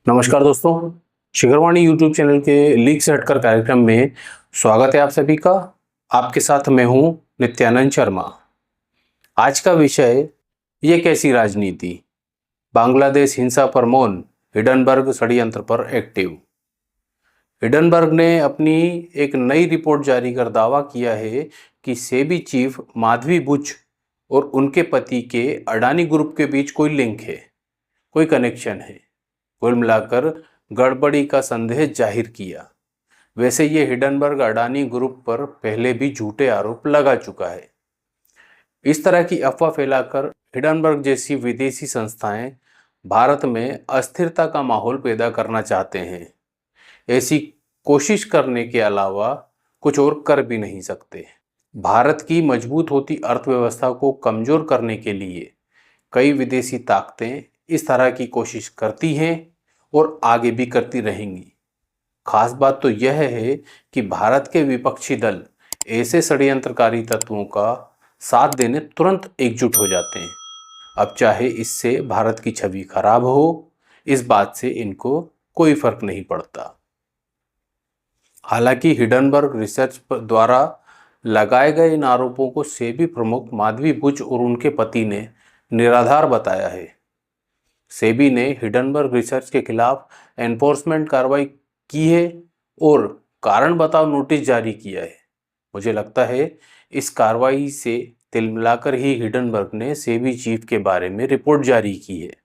नमस्कार दोस्तों, शिखरवाणी YouTube channel के लीक से हटकर कार्यक्रम में स्वागत है आप सभी का। आपके साथ मैं हूं नित्यानंद शर्मा। आज का विषय ये कैसी राजनीति, बांग्लादेश हिंसा पर मौन, हिडनबर्ग षड्यंत्र पर एक्टिव। हिडनबर्ग ने अपनी एक नई रिपोर्ट जारी कर दावा किया है कि सेबी चीफ माधवी बुच और उनके पति के अडानी ग्रुप के बीच कोई लिंक है, कोई कनेक्शन है। कुल मिलाकर गड़बड़ी का संदेह जाहिर किया। वैसे ये हिडनबर्ग अडानी ग्रुप पर पहले भी झूठे आरोप लगा चुका है। इस तरह की अफवाह फैलाकर हिडनबर्ग जैसी विदेशी संस्थाएं भारत में अस्थिरता का माहौल पैदा करना चाहते हैं। ऐसी कोशिश करने के अलावा कुछ और कर भी नहीं सकते। भारत की मजबूत होती अर्थव्यवस्था को कमजोर करने के लिए कई विदेशी ताकतें इस तरह की कोशिश करती हैं और आगे भी करती रहेंगी। खास बात तो यह है कि भारत के विपक्षी दल ऐसे षड्यंत्रकारी तत्वों का साथ देने तुरंत एकजुट हो जाते हैं। अब चाहे इससे भारत की छवि खराब हो, इस बात से इनको कोई फर्क नहीं पड़ता। हालांकि हिडनबर्ग रिसर्च द्वारा लगाए गए इन आरोपों को सेबी प्रमुख माधवी बुच और उनके पति ने निराधार बताया है। सेबी ने हिडनबर्ग रिसर्च के खिलाफ एनफोर्समेंट कार्रवाई की है और कारण बताओ नोटिस जारी किया है। मुझे लगता है इस कार्रवाई से तिल मिलाकर ही हिडनबर्ग ने सेबी चीफ के बारे में रिपोर्ट जारी की है,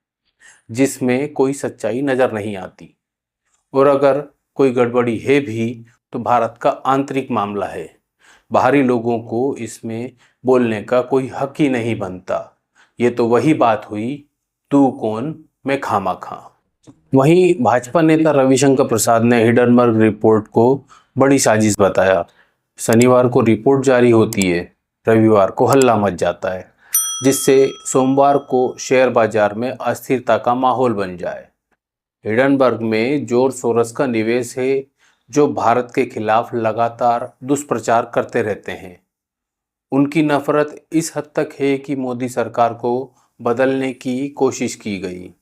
जिसमें कोई सच्चाई नजर नहीं आती। और अगर कोई गड़बड़ी है भी तो भारत का आंतरिक मामला है। बाहरी लोगों को इसमें बोलने का कोई हक ही नहीं बनता। ये तो वही बात हुई, तू कौन मैं खामा-खा। वहीं भाजपा नेता रविशंकर प्रसाद ने हिडनबर्ग रिपोर्ट को बड़ी साजिश बताया। शनिवार को रिपोर्ट जारी होती है, रविवार को हल्ला मच जाता है, जिससे सोमवार को शेयर बाजार में अस्थिरता का माहौल बन जाए। हिडनबर्ग में जोर सोरस का निवेश है, जो भारत के खिलाफ लगातार दुष्प्रचार करते रहते हैं। उनकी नफरत इस हद तक है कि मोदी सरकार को बदलने की कोशिश की गई।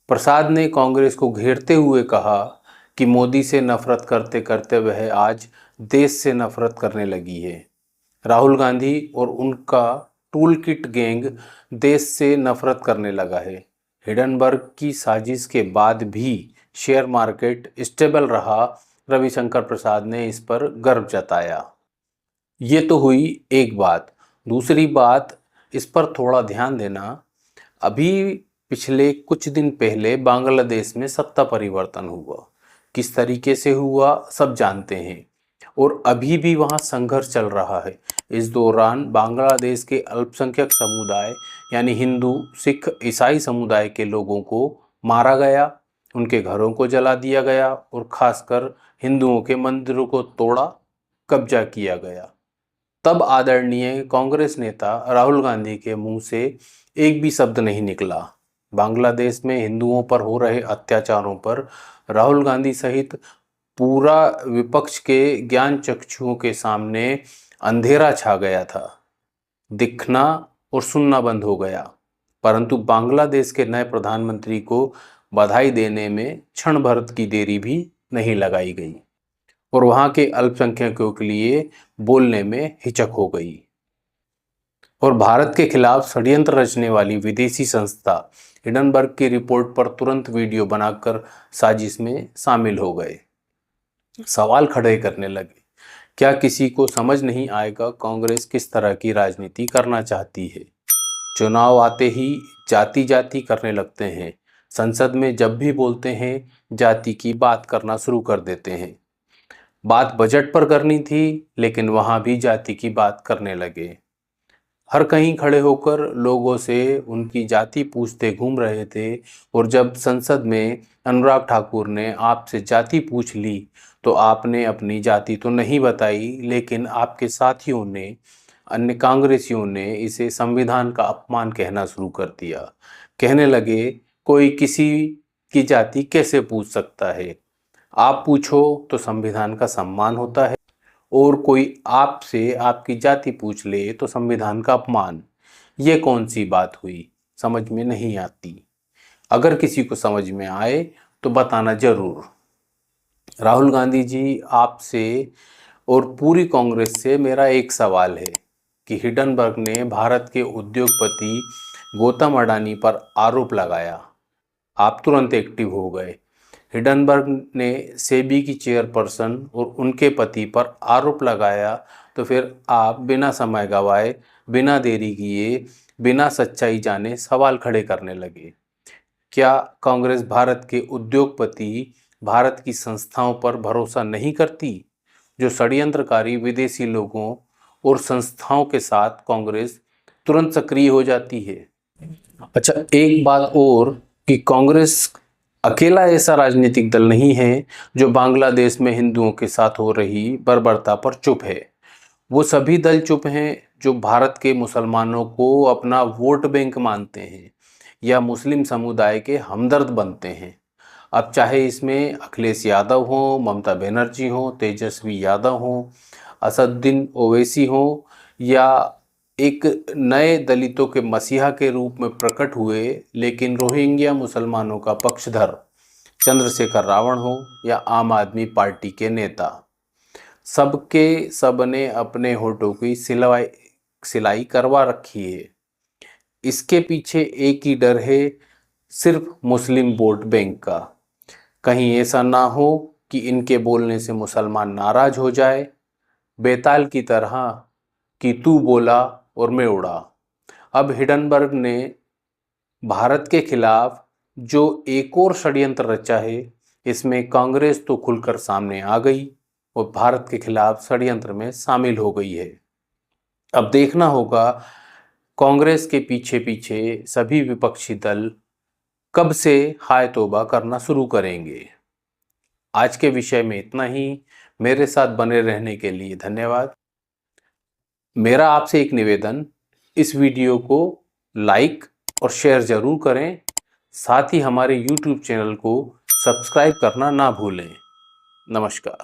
प्रसाद ने कांग्रेस को घेरते हुए कहा कि मोदी से नफरत करते करते वह आज देश से नफरत करने लगी है। राहुल गांधी और उनका टूल किट गैंग देश से नफरत करने लगा है। हिडनबर्ग की साजिश के बाद भी शेयर मार्केट स्टेबल रहा। रविशंकर प्रसाद ने इस पर गर्व जताया। ये तो हुई एक बात। दूसरी बात, इस पर थोड़ा ध्यान देना। अभी पिछले कुछ दिन पहले बांग्लादेश में सत्ता परिवर्तन हुआ। किस तरीके से हुआ सब जानते हैं, और अभी भी वहाँ संघर्ष चल रहा है। इस दौरान बांग्लादेश के अल्पसंख्यक समुदाय यानी हिंदू, सिख, ईसाई समुदाय के लोगों को मारा गया, उनके घरों को जला दिया गया और खासकर हिंदुओं के मंदिरों को तोड़ा, कब्जा किया गया। तब आदरणीय कांग्रेस नेता राहुल गांधी के मुंह से एक भी शब्द नहीं निकला। बांग्लादेश में हिंदुओं पर हो रहे अत्याचारों पर राहुल गांधी सहित पूरा विपक्ष के ज्ञान चक्षुओं के सामने अंधेरा छा गया था। दिखना और सुनना बंद हो गया। परंतु बांग्लादेश के नए प्रधानमंत्री को बधाई देने में क्षण भर की देरी भी नहीं लगाई गई और वहां के अल्पसंख्यकों के लिए बोलने में हिचक हो गई। और भारत के खिलाफ षड्यंत्र रचने वाली विदेशी संस्था हिडनबर्ग की रिपोर्ट पर तुरंत वीडियो बनाकर साजिश में शामिल हो गए। सवाल खड़े करने लगे, क्या किसी को समझ नहीं आएगा कांग्रेस किस तरह की राजनीति करना चाहती है? चुनाव आते ही जाति जाति करने लगते हैं। संसद में जब भी बोलते हैं जाति की बात करना शुरू कर देते हैं। बात बजट पर करनी थी, लेकिन वहां भी जाति की बात करने लगे। हर कहीं खड़े होकर लोगों से उनकी जाति पूछते घूम रहे थे। और जब संसद में अनुराग ठाकुर ने आपसे जाति पूछ ली तो आपने अपनी जाति तो नहीं बताई, लेकिन आपके साथियों ने, अन्य कांग्रेसियों ने इसे संविधान का अपमान कहना शुरू कर दिया। कहने लगे, कोई किसी की जाति कैसे पूछ सकता है? आप पूछो तो संविधान का सम्मान होता है, और कोई आपसे आपकी जाति पूछ ले तो संविधान का अपमान। ये कौन सी बात हुई? समझ में नहीं आती। अगर किसी को समझ में आए तो बताना जरूर। राहुल गांधी जी, आपसे और पूरी कांग्रेस से मेरा एक सवाल है कि हिडनबर्ग ने भारत के उद्योगपति गौतम अडानी पर आरोप लगाया, आप तुरंत एक्टिव हो गए। हिडनबर्ग ने सेबी की चेयरपर्सन और उनके पति पर आरोप लगाया, तो फिर आप बिना समय गवाए, बिना देरी किए, बिना सच्चाई जाने सवाल खड़े करने लगे। क्या कांग्रेस भारत के उद्योगपति, भारत की संस्थाओं पर भरोसा नहीं करती? जो षड्यंत्रकारी विदेशी लोगों और संस्थाओं के साथ कांग्रेस तुरंत सक्रिय हो जाती है। अच्छा, एक बात और कि कांग्रेस अकेला ऐसा राजनीतिक दल नहीं है जो बांग्लादेश में हिंदुओं के साथ हो रही बर्बरता पर चुप है। वो सभी दल चुप हैं जो भारत के मुसलमानों को अपना वोट बैंक मानते हैं या मुस्लिम समुदाय के हमदर्द बनते हैं। अब चाहे इसमें अखिलेश यादव हो, ममता बनर्जी हो, तेजस्वी यादव हो, असदुद्दीन ओवैसी हो, या एक नए दलितों के मसीहा के रूप में प्रकट हुए लेकिन रोहिंग्या मुसलमानों का पक्षधर चंद्रशेखर रावण हो, या आम आदमी पार्टी के नेता, सबके सब ने अपने होठों की सिलाई करवा रखी है। इसके पीछे एक ही डर है, सिर्फ मुस्लिम वोट बैंक का। कहीं ऐसा ना हो कि इनके बोलने से मुसलमान नाराज हो जाए, बेताल की तरह कि तू बोला और मैं उड़ा। अब हिडनबर्ग ने भारत के खिलाफ जो एक और षड्यंत्र रचा है, इसमें कांग्रेस तो खुलकर सामने आ गई और भारत के खिलाफ षड्यंत्र में शामिल हो गई है। अब देखना होगा कांग्रेस के पीछे पीछे सभी विपक्षी दल कब से हाय तौबा करना शुरू करेंगे। आज के विषय में इतना ही। मेरे साथ बने रहने के लिए धन्यवाद। मेरा आपसे एक निवेदन, इस वीडियो को लाइक और शेयर जरूर करें, साथ ही हमारे YouTube चैनल को सब्सक्राइब करना ना भूलें। नमस्कार।